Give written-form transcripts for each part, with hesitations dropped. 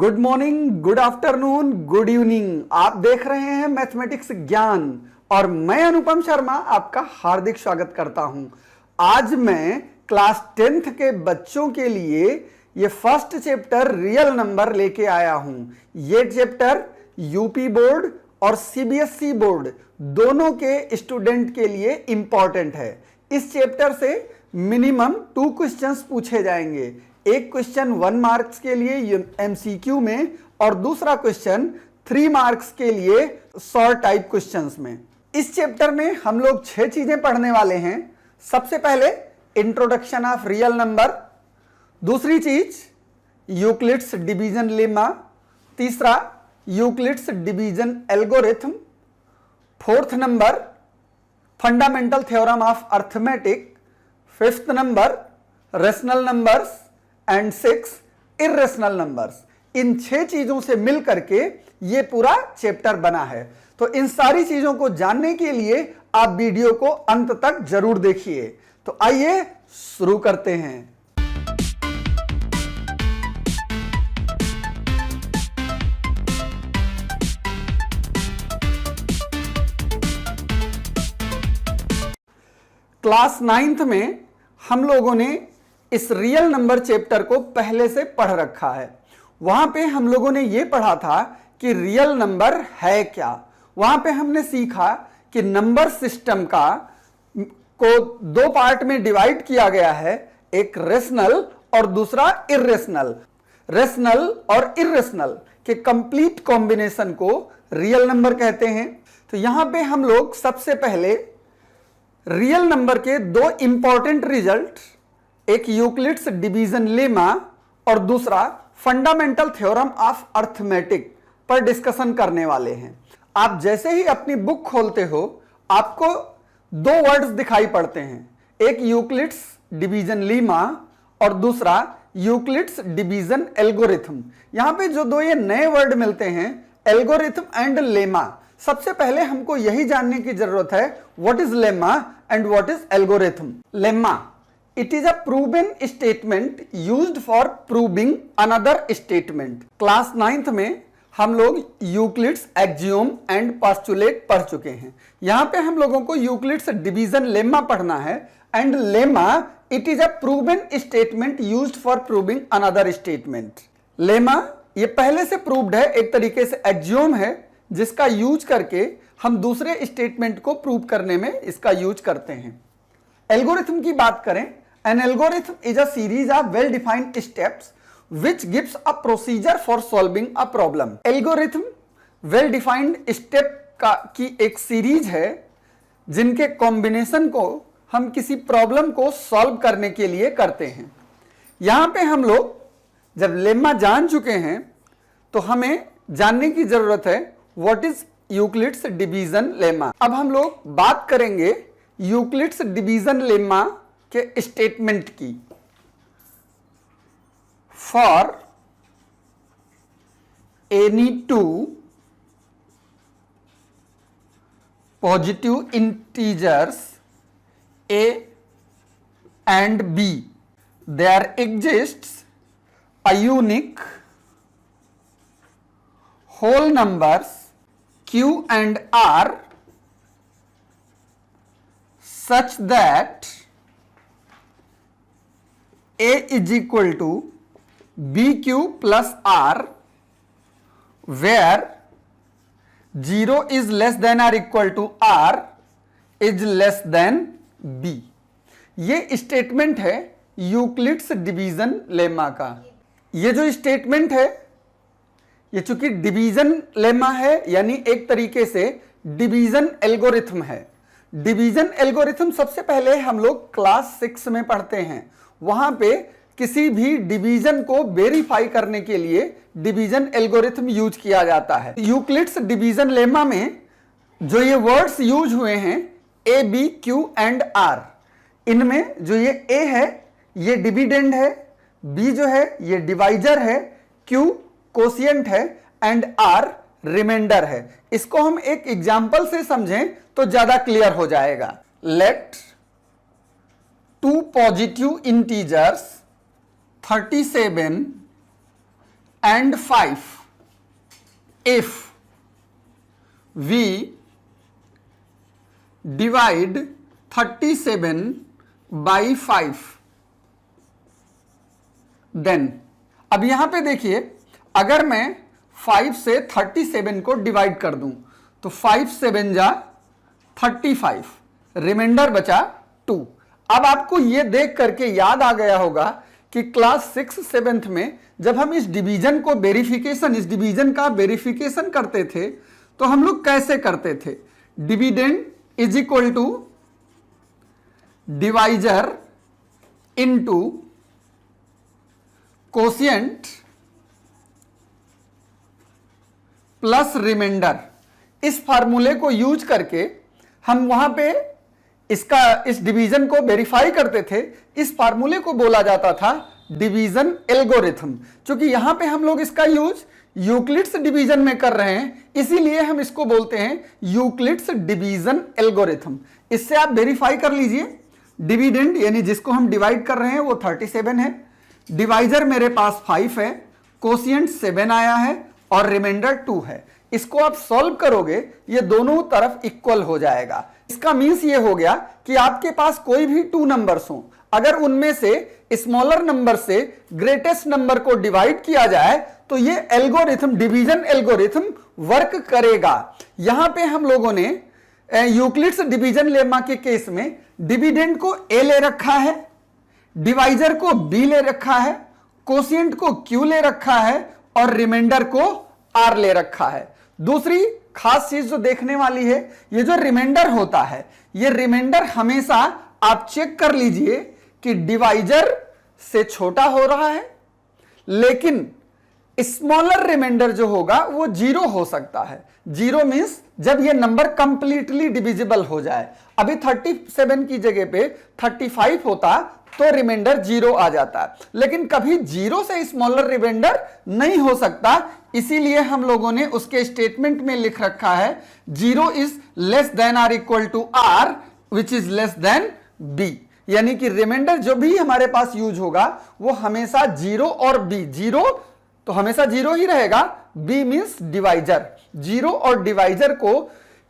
Good morning, good afternoon, good evening. आप देख रहे हैं मैथमेटिक्स ज्ञान और मैं अनुपम शर्मा आपका हार्दिक स्वागत करता हूं। आज मैं क्लास 10th के बच्चों के लिए ये फर्स्ट चैप्टर रियल नंबर लेके आया हूं। ये चैप्टर यूपी बोर्ड और सीबीएसई बोर्ड दोनों के स्टूडेंट के लिए इंपॉर्टेंट है। इस चैप्टर से मिनिमम 2 क्वेश्चंस पूछे जाएंगे। एक क्वेश्चन 1 मार्क्स के लिए एमसीक्यू में और दूसरा क्वेश्चन 3 मार्क्स के लिए शॉर्ट टाइप क्वेश्चंस में। इस चैप्टर में हम लोग 6 चीजें पढ़ने वाले हैं। सबसे पहले इंट्रोडक्शन ऑफ रियल नंबर, दूसरी चीज यूक्लिड्स डिवीजन लेमा, तीसरा Euclid's division algorithm, fourth number fundamental theorem of arithmetic, fifth number rational numbers and 6 irrational numbers. इन 6 चीजों से मिल करके ये पूरा चैप्टर बना है। तो इन सारी चीजों को जानने के लिए आप वीडियो को अंत तक जरूर देखिए। तो आइए शुरू करते हैं। क्लास 9th में हम लोगों ने इस रियल नंबर चैप्टर को पहले से पढ़ रखा है। वहां पे हम लोगों ने यह पढ़ा था कि रियल नंबर है क्या। वहां पे हमने सीखा कि नंबर सिस्टम को 2 पार्ट में डिवाइड किया गया है, एक रेशनल और दूसरा इर्रेशनल। रेशनल और इर्रेशनल के कंप्लीट कॉम्बिनेशन को रियल नंबर कहते हैं। तो यहां पे हम लोग सबसे पहले रियल नंबर के 2 इंपॉर्टेंट रिजल्ट, एक यूक्लिड्स डिवीजन लेमा और दूसरा फंडामेंटल थ्योरम ऑफ अर्थमेटिक पर डिस्कशन करने वाले हैं। आप जैसे ही अपनी बुक खोलते हो आपको 2 वर्ड्स दिखाई पड़ते हैं, एक यूक्लिड्स डिवीजन लेमा और दूसरा यूक्लिड्स डिवीजन एल्गोरिथम। यहां पे जो 2 ये नए वर्ड मिलते हैं, एल्गोरिथम एंड लेमा। सबसे पहले हमको यही जानने की जरूरत है, what is lemma and what is algorithm. Lemma, it is a proven statement used for proving another statement। Class 9th में हम लोग यूक्लिड्स एक्सियोम एंड पोस्टुलेट पढ़ चुके हैं। यहां पे हम लोगों को यूक्लिड्स डिवीजन लेमा पढ़ना है। And lemma it is a proven statement used for proving another statement. Lemma ये पहले से प्रूव्ड है, एक तरीके से एक्सियोम है जिसका यूज करके हम दूसरे स्टेटमेंट को प्रूव करने में इसका यूज करते हैं। एल्गोरिथम की बात करें, an algorithm is a series of well defined steps which gives a procedure for solving a problem। Algorithm well defined step की एक सीरीज है जिनके कॉम्बिनेशन को हम किसी प्रॉब्लम को सॉल्व करने के लिए करते हैं। यहां पे हम लोग जब लेमा जान चुके हैं तो हमें जानने की जरूरत है what is Euclid's division lemma. अब हम लोग बात करेंगे यूक्लिड्स डिवीजन लेमा के स्टेटमेंट की। For any 2 positive integers a and b, there exists a unique whole numbers q and r such that a is equal to bq plus r, where 0 is less than or equal to r is less than b। ये statement है Euclid's division lemma का। ये जो statement है ये चूंकि division lemma है यानी एक तरीके से डिवीजन एल्गोरिथम है। डिवीजन एल्गोरिथम सबसे पहले हम लोग क्लास 6 में पढ़ते हैं। वहां पे किसी भी डिवीजन को वेरीफाई करने के लिए डिवीजन एल्गोरिथम यूज किया जाता है। यूक्लिड्स डिवीजन लेमा में जो ये वर्ड्स यूज हुए हैं ए, बी, क्यू एंड आर, इनमें जो ये ए है ये डिविडेंड है, बी जो है ये डिवाइजर है, क्यू कोशिएंट है एंड आर रिमाइंडर है। इसको हम एक एग्जांपल से समझें तो ज्यादा क्लियर हो जाएगा। Let 2 positive integers 37 and 5 if we divide 37 by 5 then। अब यहां पे देखिए, अगर मैं 5 से 37 को डिवाइड कर दूं तो 5 7 जा 35, रिमाइंडर बचा 2। अब आपको यह देख करके याद आ गया होगा कि क्लास 6 7th में जब हम इस डिवीजन का वेरिफिकेशन करते थे तो हम लोग कैसे करते थे? Dividend is equal to divisor into quotient plus remainder. इस फार्मूले को यूज करके हम वहां पे इस डिवीजन को वेरीफाई करते थे। इस फार्मूले को बोला जाता था डिवीजन एल्गोरिथम। क्योंकि यहां पे हम लोग इसका यूज यूक्लिड्स डिवीजन में कर रहे हैं, इसीलिए हम इसको बोलते हैं यूक्लिड्स डिवीजन एल्गोरिथम। इससे आप वेरीफाई कर लीजिए। डिविडेंड यानी जिसको हम डिवाइड कर रहे हैं वो 37 है, डिवाइजर मेरे पास 5 है, कोशिएंट 7 आया है और रिमाइंडर 2 है। इसको आप सॉल्व करोगे, ये दोनों तरफ इक्वल हो जाएगा। इसका मीन्स ये हो गया कि आपके पास कोई भी 2 नंबर्स हो, अगर उनमें से स्मॉलर नंबर से ग्रेटेस्ट नंबर को डिवाइड किया जाए तो ये एल्गोरिथम, डिवीजन एल्गोरिथम वर्क करेगा। यहां पे हम लोगों ने यूक्लिड्स डिवीजन लेमा के केस में डिविडेंड को ए ले रखा है, डिवाइजर को बी ले रखा है, कोशिएंट को क्यू ले रखा है और रिमाइंडर को आर ले रखा है। दूसरी खास चीज जो देखने वाली है, ये जो रिमाइंडर होता है, ये रिमाइंडर हमेशा आप चेक कर लीजिए कि डिवाइजर से छोटा हो रहा है, लेकिन स्मॉलर रिमाइंडर जो होगा वो 0 हो सकता है। 0 मींस जब ये नंबर कंप्लीटली डिविजिबल हो जाए। अभी 37 की जगह पे 35 होता तो रिमाइंडर 0 आ जाता, लेकिन कभी 0 से स्मॉलर रिमाइंडर नहीं हो सकता। इसीलिए हम लोगों ने उसके स्टेटमेंट में लिख रखा है 0 is less than or equal to r which is less than b. यानी कि रिमाइंडर जो भी हमारे पास यूज होगा वो हमेशा 0 और बी, 0 तो हमेशा 0 ही रहेगा, बी मींस डिवाइजर। 0 और डिवाइजर को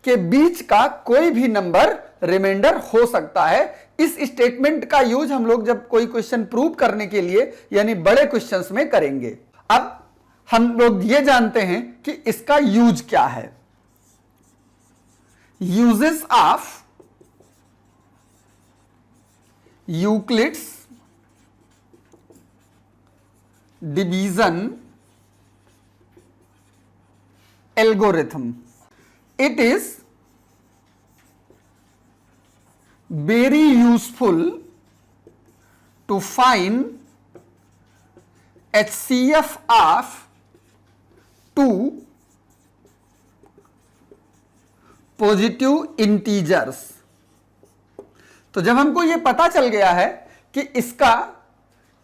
के बीच का कोई भी नंबर रिमाइंडर हो सकता है। इस स्टेटमेंट का यूज हम लोग जब कोई क्वेश्चन प्रूव करने के लिए यानी बड़े क्वेश्चंस में करेंगे। अब हम लोग ये जानते हैं कि इसका यूज क्या है। Uses of Euclid's division algorithm. It is very useful to find HCF of two positive integers. तो जब हमको यह पता चल गया है कि इसका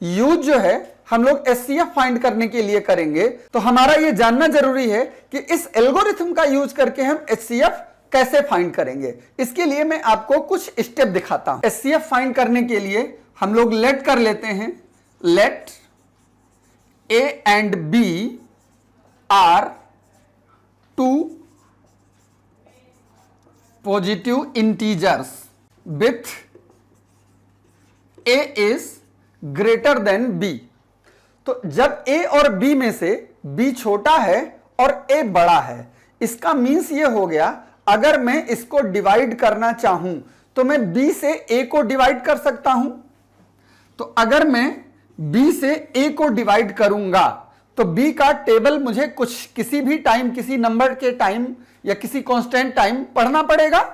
यूज जो है हम लोग एचसीएफ फाइंड करने के लिए करेंगे, तो हमारा यह जानना जरूरी है कि इस एल्गोरिथम का यूज करके हम एचसीएफ कैसे फाइंड करेंगे। इसके लिए मैं आपको कुछ स्टेप दिखाता हूं। एचसीएफ फाइंड करने के लिए हम लोग लेट कर लेते हैं, let a and b are two positive integers with a is greater than b. तो जब ए और बी में से बी छोटा है और ए बड़ा है, इसका मीन्स ये हो गया अगर मैं इसको डिवाइड करना चाहूं तो मैं बी से ए को डिवाइड कर सकता हूं। तो अगर मैं बी से ए को डिवाइड करूंगा तो बी का टेबल मुझे कुछ किसी भी टाइम, किसी नंबर के टाइम या किसी कांस्टेंट टाइम पढ़ना पड़ेगा।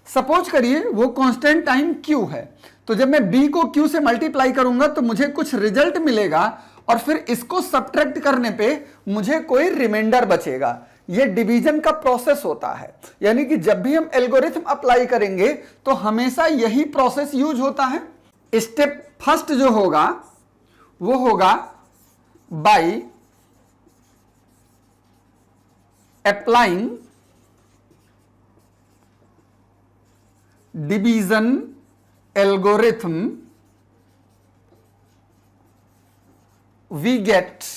सपोज करिए वो कांस्टेंट टाइम क्यू है, तो जब मैं बी को क्यू से मल्टीप्लाई करूंगा तो मुझे कुछ रिजल्ट मिलेगा और फिर इसको सब्ट्रैक्ट करने पे मुझे कोई रिमाइंडर बचेगा। ये डिवीजन का प्रोसेस होता है, यानी कि जब भी हम एल्गोरिथम अप्लाई करेंगे तो हमेशा यही प्रोसेस यूज होता है। स्टेप फर्स्ट जो होगा वो होगा by applying division algorithm we get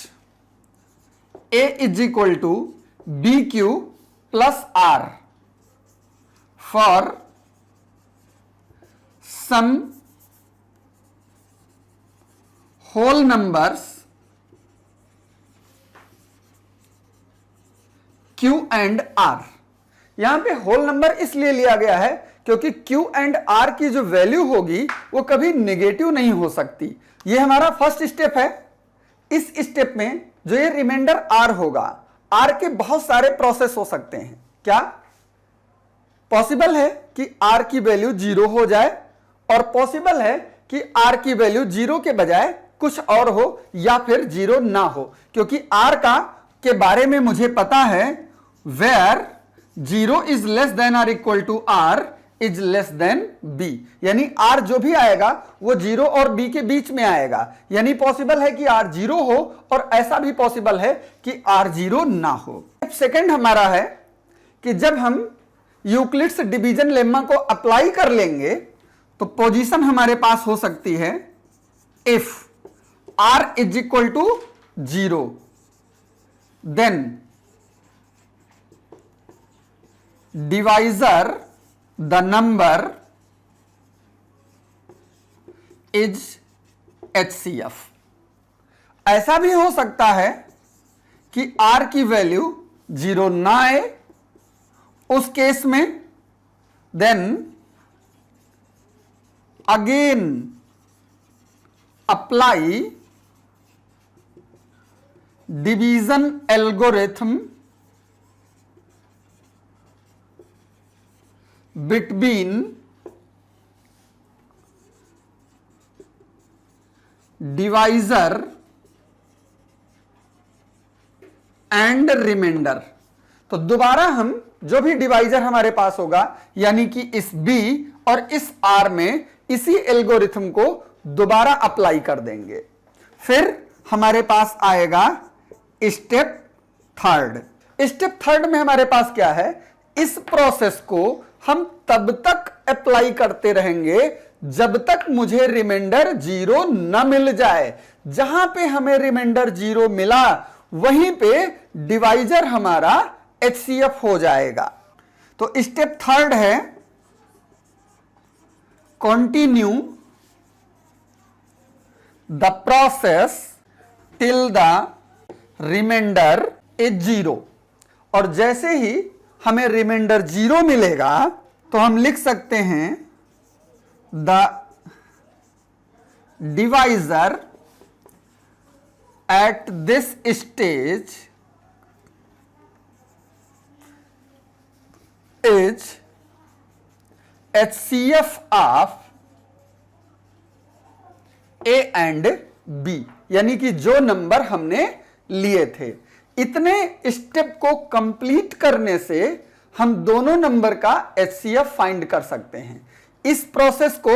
a is equal to b q plus r for some whole numbers Q and R। यहां पे होल नंबर इसलिए लिया गया है क्योंकि Q एंड R की जो वैल्यू होगी वो कभी नेगेटिव नहीं हो सकती। ये हमारा फर्स्ट स्टेप है। इस स्टेप में जो ये रिमाइंडर R होगा, R के बहुत सारे प्रोसेस हो सकते हैं। क्या पॉसिबल है कि R की वैल्यू 0 हो जाए, और पॉसिबल है कि R की वैल्यू 0 के बजाय कुछ और हो या फिर 0 ना हो, क्योंकि R का के बारे में मुझे पता है where 0 is less than or equal to R is less than B, यानी R जो भी आएगा वो 0 और B के बीच में आएगा। यानी पॉसिबल है कि R 0 हो और ऐसा भी पॉसिबल है कि R 0 ना हो। सेकंड हमारा है कि जब हम यूक्लिड्स डिवीजन लेम्मा को अप्लाई कर लेंगे तो पोजीशन हमारे पास हो सकती है if R is equal to 0 then divisor the number is HCF। ऐसा भी हो सकता है कि R की वैल्यू 0 ना आए, उस केस में then again apply division algorithm between divisor and remainder. तो दोबारा हम जो भी डिवाइजर हमारे पास होगा, यानी कि इस B और इस R में इसी एल्गोरिथम को दोबारा अप्लाई कर देंगे। फिर हमारे पास आएगा स्टेप थर्ड। स्टेप थर्ड में हमारे पास क्या है, इस प्रोसेस को हम तब तक अप्लाई करते रहेंगे जब तक मुझे रिमाइंडर 0 न मिल जाए। जहां पे हमें रिमाइंडर 0 मिला वहीं पे डिवाइजर हमारा HCF हो जाएगा। तो स्टेप थर्ड है continue the process till the remainder is 0। और जैसे ही हमें रिमाइंडर 0 मिलेगा तो हम लिख सकते हैं the divisor at this stage is HCF of A and B, यानी कि जो नंबर हमने लिए थे। इतने स्टेप को कंप्लीट करने से हम दोनों नंबर का HCF फाइंड कर सकते हैं। इस प्रोसेस को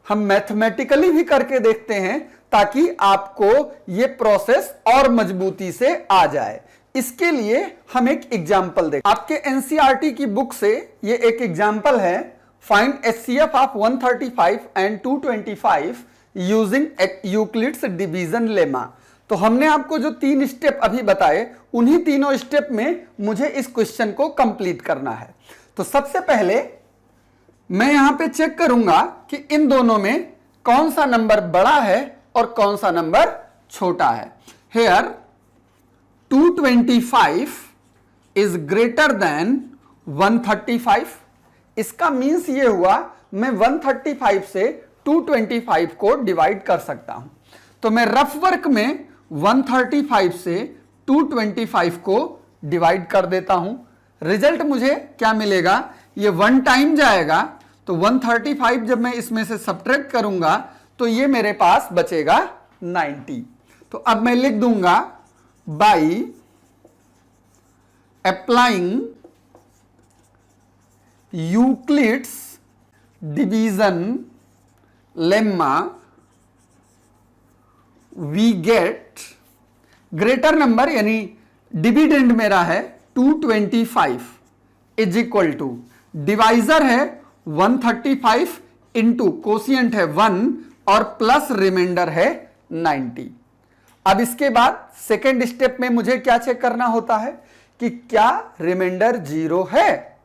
हम मैथमेटिकली भी करके देखते हैं ताकि आपको यह प्रोसेस और मजबूती से आ जाए। इसके लिए हम एक एग्जाम्पल देखें। आपके एनसीईआरटी की बुक से ये एक एग्जाम्पल है, find HCF of 135 and 225 using Euclid's division lemma. तो हमने आपको जो 3 स्टेप अभी बताए, उन्हीं तीनों स्टेप में मुझे इस क्वेश्चन को कंप्लीट करना है। तो सबसे पहले मैं यहां पे चेक करूंगा कि इन दोनों में कौन सा नंबर बड़ा है और कौन सा नंबर छोटा है। Here 225 is greater than 135। इसका मीन्स ये हुआ मैं 135 से 225 को डिवाइड कर सकता हूं। तो मैं रफ वर्क में 135 से 225 को डिवाइड कर देता हूं। रिजल्ट मुझे क्या मिलेगा, ये 1 टाइम जाएगा, तो 135 जब मैं इसमें से सब्ट्रैक्ट करूंगा तो ये मेरे पास बचेगा 90। तो अब मैं लिख दूंगा by applying Euclid's division lemma we get greater number, यानी डिविडेंड मेरा है 225 इज इक्वल टू डिवाइजर है 135 इंटू कोशिएंट है 1 और प्लस रिमाइंडर है 90। अब इसके बाद सेकेंड स्टेप में मुझे क्या चेक करना होता है कि क्या रिमाइंडर 0 है,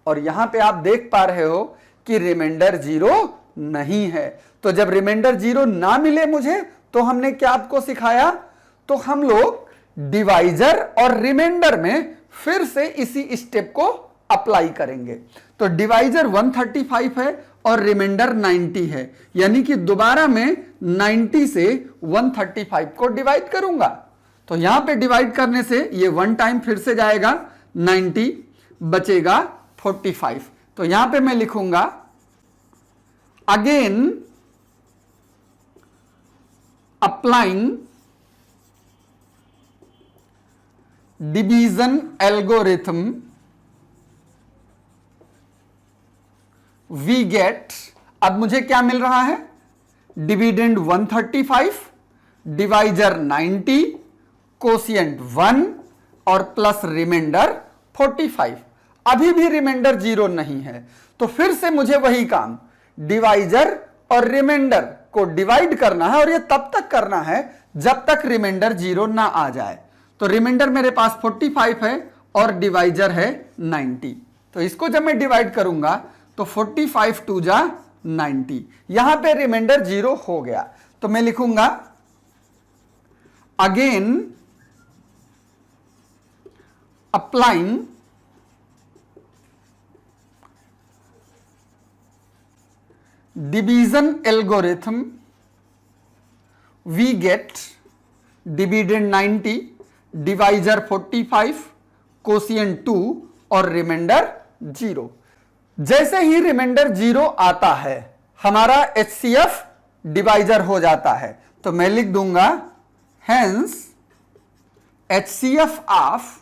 और यहां पे आप देख पा रहे हो कि रिमाइंडर 0 नहीं है। तो जब रिमाइंडर 0 ना मिले मुझे, तो हमने क्या आपको सिखाया, तो हम लोग डिवाइजर और रिमाइंडर में फिर से इसी स्टेप को अप्लाई करेंगे। तो डिवाइजर 135 है और रिमाइंडर 90 है, यानी कि दोबारा मैं 90 से 135 को डिवाइड करूंगा। तो यहां पे डिवाइड करने से ये 1 टाइम फिर से जाएगा, 90 बचेगा 45। तो यहां पे मैं लिखूंगा again applying division algorithm we get, अब मुझे क्या मिल रहा है, डिविडेंड 135, डिवाइजर 90, कोशिएंट 1 और प्लस रिमाइंडर 45। अभी भी रिमाइंडर 0 नहीं है, तो फिर से मुझे वही काम डिवाइजर और रिमाइंडर को डिवाइड करना है, और यह तब तक करना है जब तक रिमाइंडर 0 ना आ जाए। तो रिमाइंडर मेरे पास 45 है और डिवाइजर है 90। तो इसको जब मैं डिवाइड करूंगा तो 45 2 जा 90, यहां पे रिमाइंडर 0 हो गया। तो मैं लिखूंगा again applying division algorithm we get dividend 90, divisor 45, quotient 2 और रिमाइंडर 0। जैसे ही रिमाइंडर 0 आता है हमारा HCF डिवाइजर हो जाता है। तो मैं लिख दूंगा hence HCF of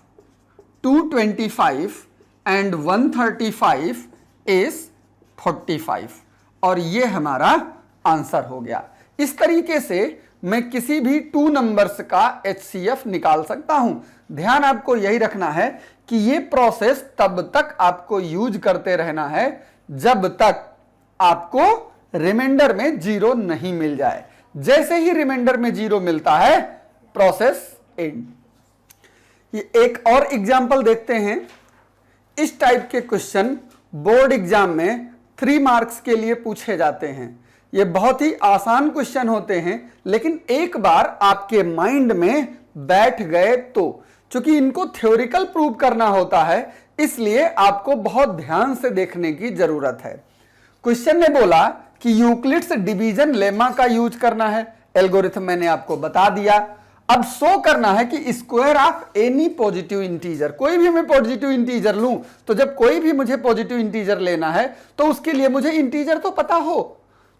225 and 135 is 45, और ये हमारा आंसर हो गया। इस तरीके से मैं किसी भी 2 नंबर्स का HCF निकाल सकता हूं। ध्यान आपको यही रखना है कि ये प्रोसेस तब तक आपको यूज करते रहना है जब तक आपको रिमाइंडर में 0 नहीं मिल जाए। जैसे ही रिमाइंडर में 0 मिलता है, प्रोसेस एंड। ये एक और एग्जांपल देखते हैं। इस टाइप के क्वेश्चन बोर्ड एग्जाम में 3 मार्क्स के लिए पूछे जाते हैं। ये बहुत ही आसान क्वेश्चन होते हैं, लेकिन एक बार आपके माइंड में बैठ गए तो, चूंकि इनको थ्योरिकल प्रूव करना होता है, इसलिए आपको बहुत ध्यान से देखने की जरूरत है। क्वेश्चन ने बोला कि यूक्लिड्स डिवीजन लेमा का यूज करना है, एल्गोरिथम मैंने आपको बता दिया। अब शो करना है कि square of any positive integer, कोई भी मैं पॉजिटिव इंटीजर लूं, तो जब कोई भी मुझे पॉजिटिव इंटीजर लेना है तो उसके लिए मुझे इंटीजर तो पता हो।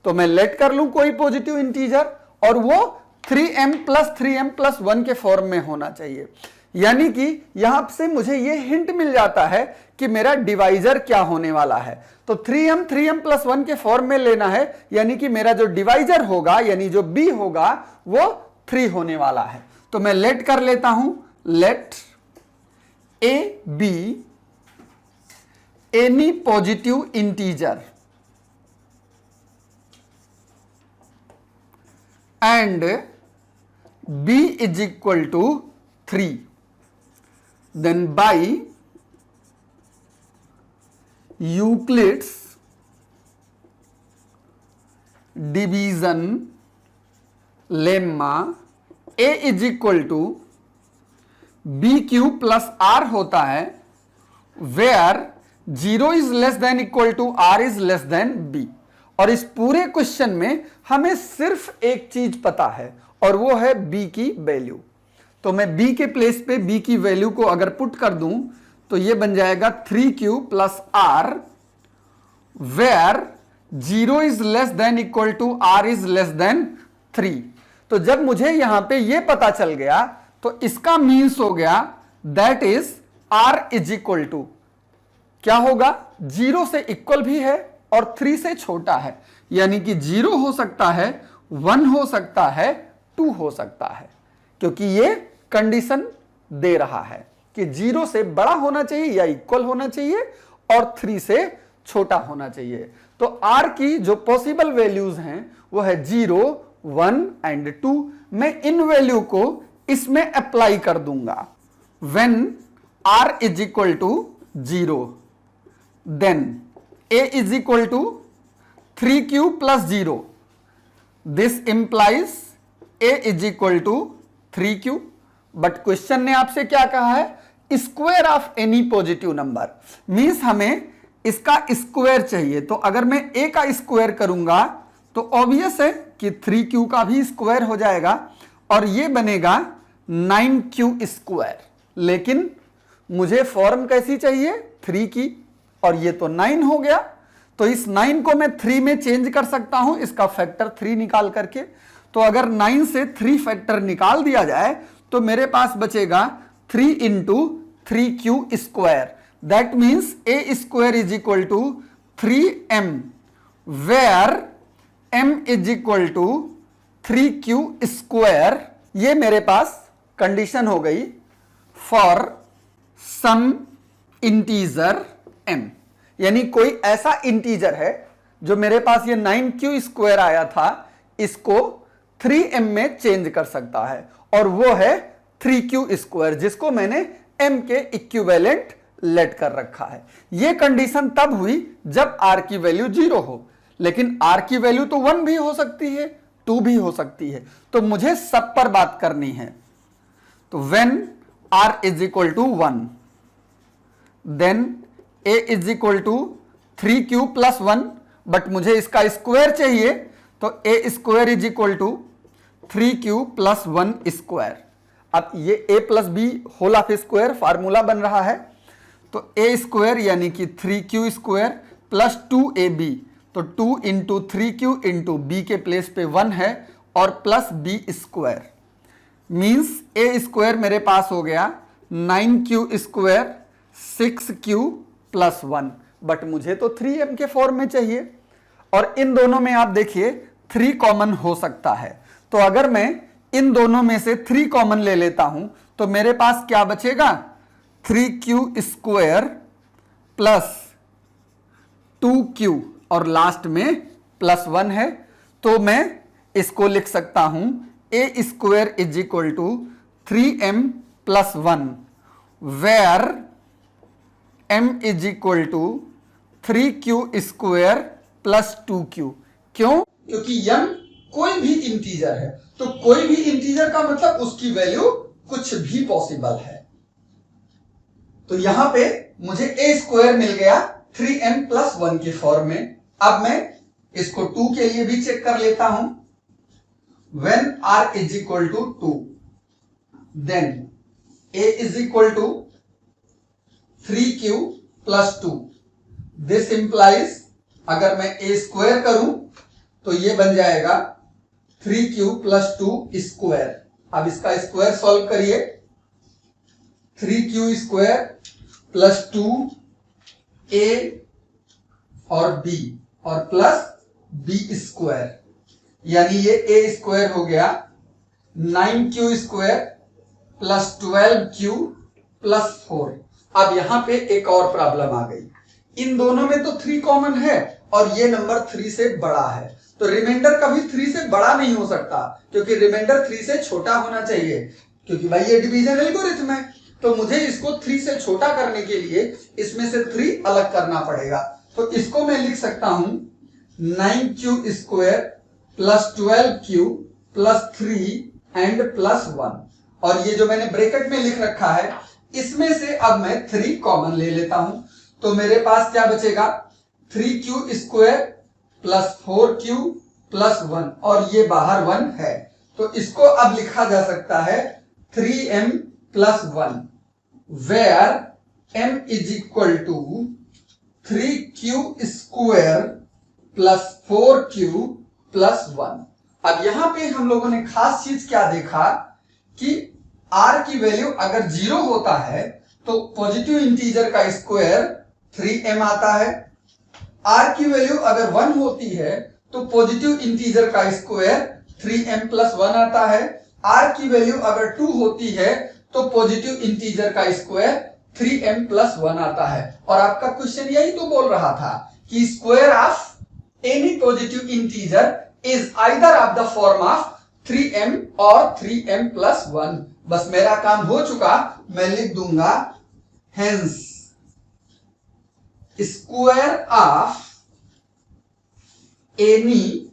तो मैं लेट कर लूं कोई पॉजिटिव इंटीजर, और वो 3m + 3m + 1 के फॉर्म में होना चाहिए। यानी कि यहां से मुझे ये हिंट मिल जाता है कि मेरा डिवाइजर क्या होने वाला है। तो 3m + 1 के फॉर्म में लेना है, यानी कि मेरा जो डिवाइजर होगा, यानी जो b होगा, वो 3 होने वाला है। तो मैं लेट कर लेता हूं, let a b any positive integer and b is equal to 3, then by Euclid's division lemma a is equal to bq plus r होता है, where 0 is less than equal to r is less than b। और इस पूरे question में हमें सिर्फ एक चीज पता है, और वो है b की वैल्यू। तो मैं b के प्लेस पे b की वैल्यू को अगर पुट कर दूं तो ये बन जाएगा 3q + r, where 0 is less than equal to r is less than 3। तो जब मुझे यहां पे ये पता चल गया तो इसका मीन्स हो गया that is r is equal to क्या होगा, 0 से इक्वल भी है और 3 से छोटा है। यानी कि 0 हो सकता है, 1 हो सकता है, 2 हो सकता है, क्योंकि ये कंडीशन दे रहा है कि 0 से बड़ा होना चाहिए या इक्वल होना चाहिए और 3 से छोटा होना चाहिए। तो r की जो पॉसिबल वैल्यूज हैं वो है 0, 1 एंड 2। मैं इन वैल्यू को इसमें अप्लाई कर दूंगा। When r is equal to 0 then a is equal to 3q plus 0, this implies a is equal to 3q। But question ने आपसे क्या कहा है, square of any positive number, means हमें इसका स्क्वायर चाहिए। तो अगर मैं a का स्क्वायर करूंगा तो ऑब्वियस है कि 3q का भी स्क्वायर हो जाएगा और ये बनेगा 9q स्क्वायर। लेकिन मुझे फॉर्म कैसी चाहिए, 3 की, और ये तो 9 हो गया। तो इस 9 को मैं 3 में चेंज कर सकता हूं, इसका फैक्टर 3 निकाल करके। तो अगर 9 से 3 फैक्टर निकाल दिया जाए तो मेरे पास बचेगा 3 into 3q square. That means a square is equal to 3m, where m is equal to 3q square. ये मेरे पास कंडीशन हो गई फॉर सम इंटीजर m, यानी कोई ऐसा इंटीजर है जो मेरे पास ये 9q स्क्वायर आया था, इसको 3m में चेंज कर सकता है, और वो है 3q स्क्वायर, जिसको मैंने m के इक्विवेलेंट लेट कर रखा है। ये कंडीशन तब हुई जब r की वैल्यू 0 हो, लेकिन r की वैल्यू तो 1 भी हो सकती है, 2 भी हो सकती है। तो मुझे सब पर बात करनी है। तो when r is equal to 1 then a is equal to 3q plus 1, but मुझे इसका स्क्वायर चाहिए, तो a square is equal to 3q plus 1 square. अब ये a plus b whole of square formula बन रहा है, तो a स्क्वायर यानी कि 3q स्क्वायर प्लस 2ab, तो 2 इंटू 3q इंटू बी के प्लेस पे 1 है, और plus b square, means a square मेरे पास हो गया 9q square 6q plus 1, but मुझे तो 3m के फॉर्म में चाहिए। और इन दोनों में आप देखिए 3 कॉमन हो सकता है, तो अगर मैं इन दोनों में से 3 कॉमन ले लेता हूं तो मेरे पास क्या बचेगा, 3q स्क्वायर प्लस 2q और लास्ट में प्लस 1 है। तो मैं इसको लिख सकता हूं a square is equal to 3m plus 1, where m is equal to 3q square plus 2q। क्यों? क्योंकि m कोई भी इंटीजर है, तो कोई भी इंटीजर का मतलब उसकी वैल्यू कुछ भी पॉसिबल है। तो यहां पे मुझे a स्क्वायर मिल गया 3m प्लस 1 की फॉर्म में। अब मैं इसको 2 के लिए भी चेक कर लेता हूं। When r is equal to 2 then a is equal to 3q plus 2, this implies अगर मैं a स्क्वायर करूं तो ये बन जाएगा 3q प्लस 2 स्क्वायर। अब इसका स्क्वायर सॉल्व करिए, 3q स्क्वायर प्लस 2a और b और प्लस b स्क्वायर, यानी ये a स्क्वायर हो गया 9q square plus 12q plus 4। अब यहां पे एक और प्रॉब्लम आ गई, इन दोनों में तो 3 कॉमन है और ये नंबर 3 से बड़ा है, तो रिमाइंडर कभी 3 से बड़ा नहीं हो सकता, क्योंकि रिमाइंडर 3 से छोटा होना चाहिए, क्योंकि भाई ये डिवीजन एल्गोरिथम है। तो मुझे इसको 3 से छोटा करने के लिए इसमें से 3 अलग करना पड़ेगा। तो इसको मैं लिख सकता हूं 9q square plus 12q plus 3 and plus 1, और ये जो मैंने ब्रैकेट में लिख रखा है इसमें से अब मैं 3 कॉमन ले लेता हूं। तो मेरे पास क्या बचेगा, 3q square plus 4q plus 1, और ये बाहर 1 है, तो इसको अब लिखा जा सकता है 3m plus 1, where m is equal to 3q square plus 4q plus 1। अब यहां पे हम लोगों ने खास चीज क्या देखा कि r की वैल्यू अगर 0 होता है तो पॉजिटिव इंटीजर का स्क्वायर 3m आता है, r की वैल्यू अगर 1 होती है तो पॉजिटिव इंटीजर का स्क्वायर 3m प्लस 1 आता है, r की वैल्यू अगर 2 होती है तो पॉजिटिव इंटीजर का स्क्वायर 3m प्लस 1 आता है। और आपका क्वेश्चन यही तो बोल रहा था कि square of any positive integer is either of the form of 3m और 3m प्लस 1। बस मेरा काम हो चुका, मैं लिख दूंगा hence square of any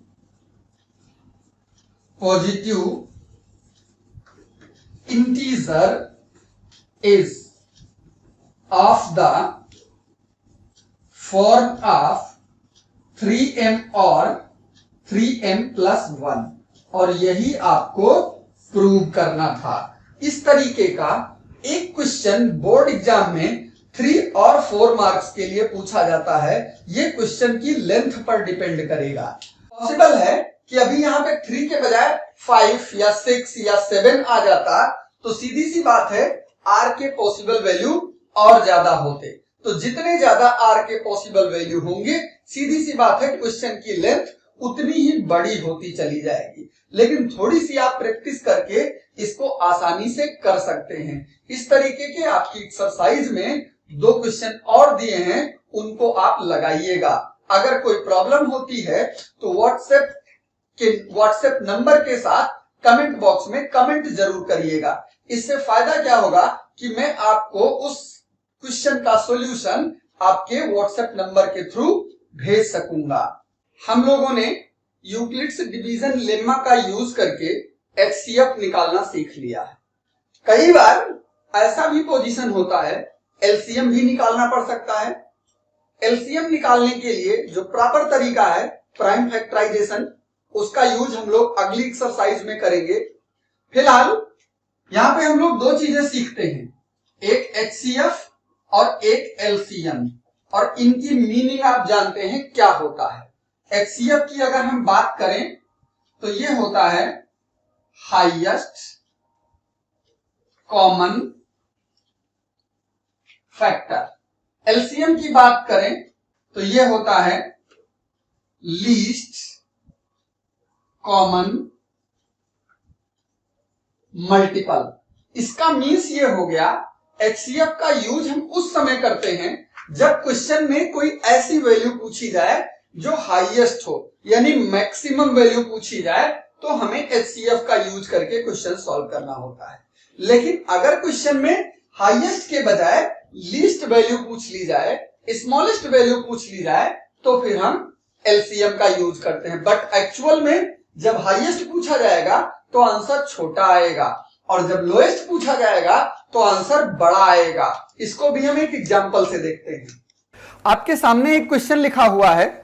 positive integer is of the form of 3m और 3m प्लस 1, और यही आपको प्रूव करना था। इस तरीके का एक क्वेश्चन बोर्ड एग्जाम में 3 और 4 मार्क्स के लिए पूछा जाता है। ये क्वेश्चन की लेंथ पर डिपेंड करेगा। पॉसिबल है कि अभी यहां पे 3 के बजाय 5 या 6 या 7 आ जाता, तो सीधी सी बात है r के पॉसिबल वैल्यू और ज्यादा होते। तो जितने ज्यादा r के पॉसिबल वैल्यू होंगे, सीधी सी बात है क्वेश्चन की लेंथ उतनी ही बड़ी होती चली जाएगी। लेकिन थोड़ी सी आप प्रैक्टिस करके इसको आसानी से कर सकते हैं। इस तरीके के आपकी एक्सरसाइज में 2 क्वेश्चन और दिए हैं, उनको आप लगाइएगा। अगर कोई प्रॉब्लम होती है तो व्हाट्सएप नंबर के साथ कमेंट बॉक्स में कमेंट जरूर करिएगा। इससे फायदा क्या होगा कि मैं आपको उस क्वेश्चन का सॉल्यूशन आपके व्हाट्सएप नंबर के थ्रू भेज सकूंगा। हम लोगों ने यूक्लिड्स डिवीजन लेम्मा का यूज करके एचसीएफ निकालना सीख लिया है। कई बार ऐसा भी पोजीशन होता है एलसीएम भी निकालना पड़ सकता है। एलसीएम निकालने के लिए जो प्रॉपर तरीका है प्राइम फैक्टराइजेशन, उसका यूज हम लोग अगली एक्सरसाइज में करेंगे। फिलहाल यहां पे हम लोग 2 चीजें सीखते हैं, एक एचसीएफ और एक एलसीएम, और इनकी मीनिंग आप जानते हैं क्या होता है। एचसीएफ की अगर हम बात करें तो ये होता है हाईएस्ट कॉमन फैक्टर। एलसीएम की बात करें तो ये होता है लीस्ट कॉमन मल्टीपल। इसका मीन्स ये हो गया, एचसीएफ का यूज हम उस समय करते हैं जब क्वेश्चन में कोई ऐसी वैल्यू पूछी जाए जो हाईएस्ट हो, यानी मैक्सिमम वैल्यू पूछी जाए, तो हमें एचसीएफ का यूज करके क्वेश्चन सॉल्व करना होता है। लेकिन अगर क्वेश्चन में हाईएस्ट के बजाय लीस्ट वैल्यू पूछ ली जाए, स्मॉलेस्ट वैल्यू पूछ ली जाए, तो फिर हम एलसीएम का यूज करते हैं। बट एक्चुअल में जब हाईएस्ट पूछा जाएगा तो आंसर छोटा आएगा, और जब लोएस्ट पूछा जाएगा तो आंसर बड़ा आएगा। इसको भी हम एक एग्जांपल से देखते हैं। आपके सामने एक क्वेश्चन लिखा हुआ है।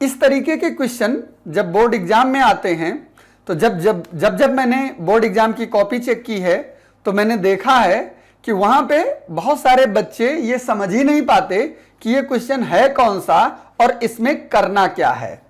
इस तरीके के क्वेश्चन जब बोर्ड एग्जाम में आते हैं, तो जब मैंने बोर्ड एग्जाम की कॉपी चेक की है तो मैंने देखा है कि वहां पे बहुत सारे बच्चे ये समझ ही नहीं पाते कि ये क्वेश्चन है कौन सा और इसमें करना क्या है।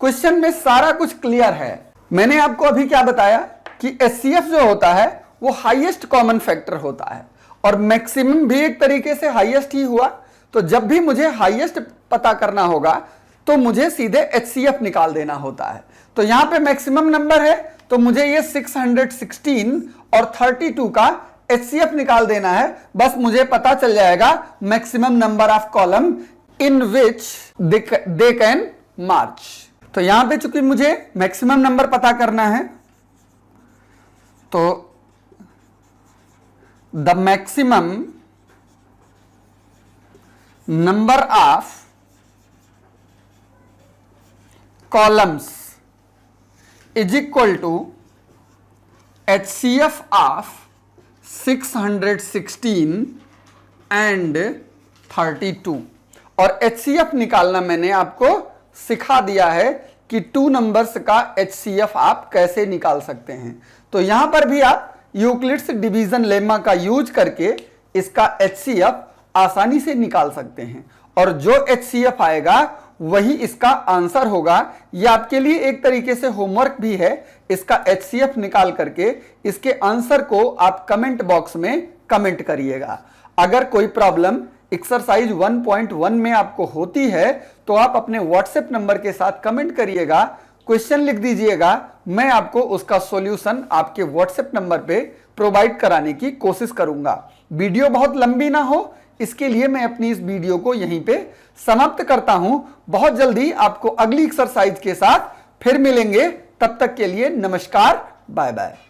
क्वेश्चन में सारा कुछ क्लियर है। मैंने आपको अभी क्या बताया कि एचसीएफ जो होता है वो हाईएस्ट कॉमन फैक्टर होता है, और मैक्सिमम भी एक तरीके से हाईएस्ट ही हुआ। तो जब भी मुझे हाईएस्ट पता करना होगा तो मुझे सीधे एचसीएफ निकाल देना होता है। तो यहां पे मैक्सिमम नंबर है, तो मुझे ये 616 और 32 का एचसीएफ निकाल देना है। बस मुझे पता चल जाएगा maximum number of column in which they can march. तो यहां पे चूंकि मुझे मैक्सिमम नंबर पता करना है, तो the maximum number of columns is equal to HCF of 616 and 32। और HCF निकालना मैंने आपको सिखा दिया है कि 2 नंबर्स का HCF आप कैसे निकाल सकते हैं। तो यहां पर भी आप यूक्लिड्स डिवीजन लेमा का यूज करके इसका HCF आसानी से निकाल सकते हैं, और जो HCF आएगा वही इसका आंसर होगा। यह आपके लिए एक तरीके से होमवर्क भी है। इसका एचसीएफ निकाल करके इसके आंसर को आप कमेंट बॉक्स में कमेंट करिएगा। अगर कोई प्रॉब्लम एक्सरसाइज 1.1 में आपको होती है तो आप अपने व्हाट्सएप नंबर के साथ कमेंट करिएगा, क्वेश्चन लिख दीजिएगा, मैं आपको उसका सॉल्यूशन आपके व्हाट्सएप नंबर पे प्रोवाइड कराने की कोशिश करूंगा। वीडियो बहुत लंबी ना हो, इसके लिए मैं अपनी इस वीडियो को यहीं पे समाप्त करता हूं। बहुत जल्दी आपको अगली एक्सरसाइज के साथ फिर मिलेंगे। तब तक के लिए नमस्कार, बाय बाय।